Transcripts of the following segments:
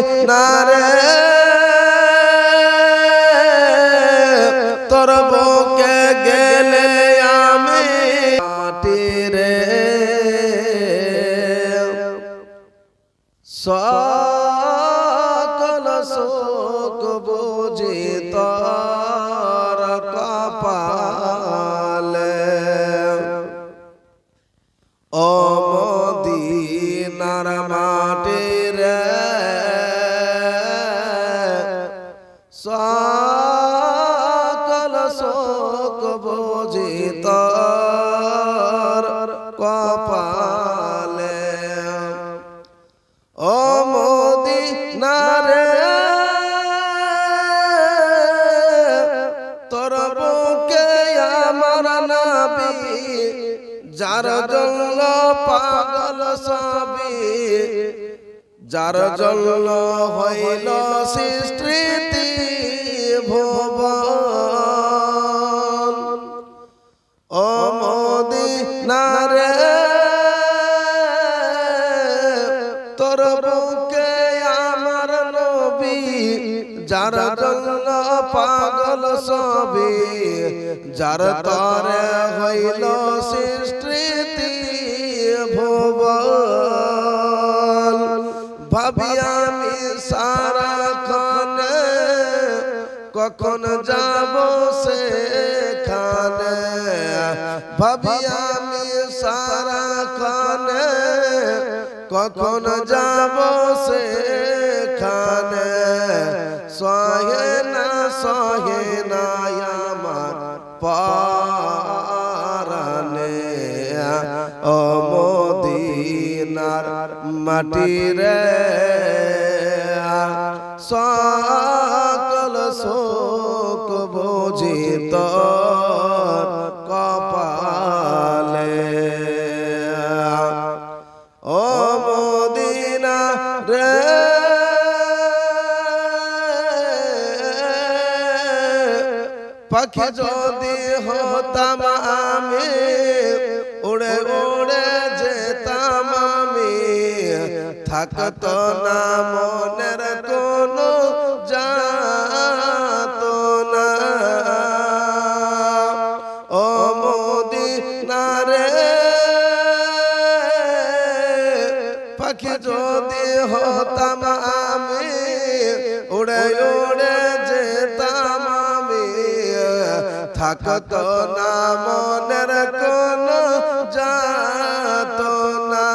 মদিনারে তোর বুকে গেলে আমি মাটিরে সকল সুখ বুঝি তোর কপালে ও মদিনার মাটিরে সকল সুখ বুঝি তোর কপালে ও মদিনারে তোর বুকে আমার নবী যার জন্য পাগল সবই যার জন্য হইল সৃষ্টি ভুবন ও মদিনারে তোর বুকে আমার নবী যার জন্য পাগল সবই যার তরে হইল সৃষ্টি ভুবন ভাবি আমি সারাক্ষণে কখন যাব সেখানে ভাবি আমি সারাক্ষণে কখন যাব সেখানে সহে না আমার পরানে ও মদিনার মাটিরে সকল সুখ বুঝি তোর কপালে ও মদিনা রে পাখি যদি হতাম আমি উড়ে উড়ে যেতাম আমি থাকতো না মনের কোনো যাতনা ও মদিনারে পাখি যদি হতাম আমি উড়ে উড়ে যেতাম আমি থাকতো না মনের কোনো যাতনা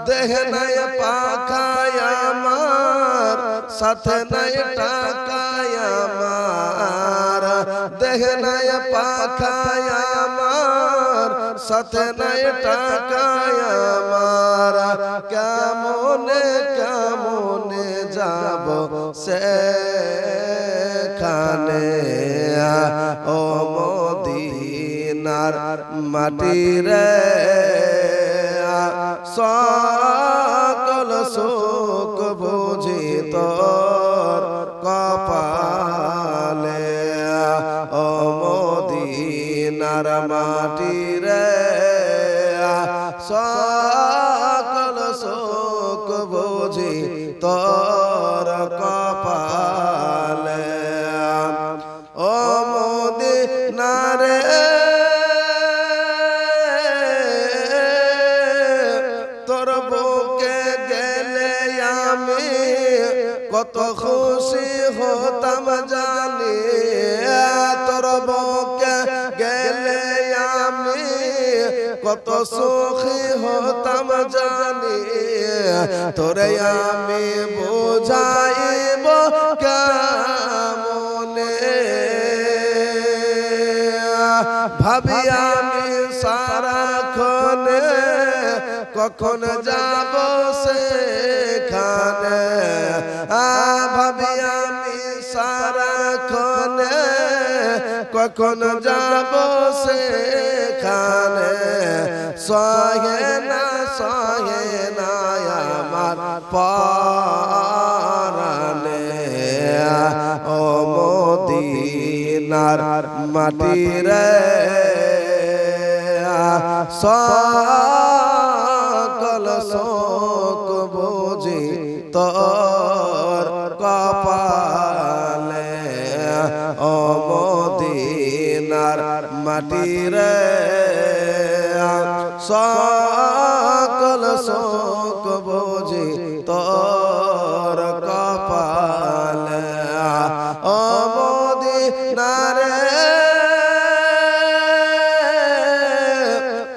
দেহ নাই পাখায় আমার সাথে নাই টাকায় আমার দেহ নাই পাখায় আমার সাথে নাই টাকায় আমার কেমনে কেমনে যাব সেখানে ও মদিনার মাটিরে সকল সুখ বুঝি তোর কপালে ও মদিনার মাটিরে সকল সুখ বুঝি তোর কপালে ও মদিনারে তোর বুকে গেলে আমি কত খুশি হতাম জানি তোর বুকে গেলে আমি কত সুখী হতাম জানি তোরে আমি বুঝাইব কেমনে ভাবি আমি সারাক্ষণে কখন যাব সেখানে ভাবি আমি সারাক্ষণে কখন যাব সেখানে সহে না আমার পরানে ও মদিনার মাটিরে সকল শোক বুঝি তোর কপালে ও মদিনার মাটি রে সকল শোক বুঝি তোর কপালে ও মদিনার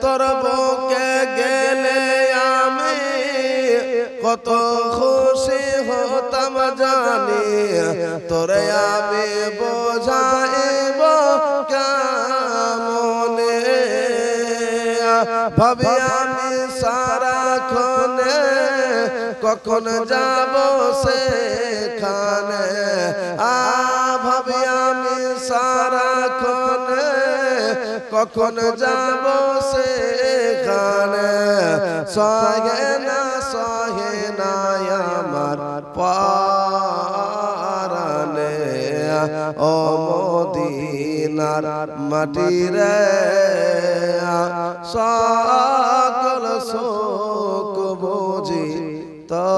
তোর বুকে গেলে আমি কত খুশি হতাম জানি তোরে আমি বোঝাইব কেমনে ভাবি আমি সারাক্ষণে কখন যাব সেখানে ভাবি আমি সারাক্ষণে কখন যাব সেখানে সহে না আমার পারানে ও মদিনার মাটি রে সকল শোক বুঝি তো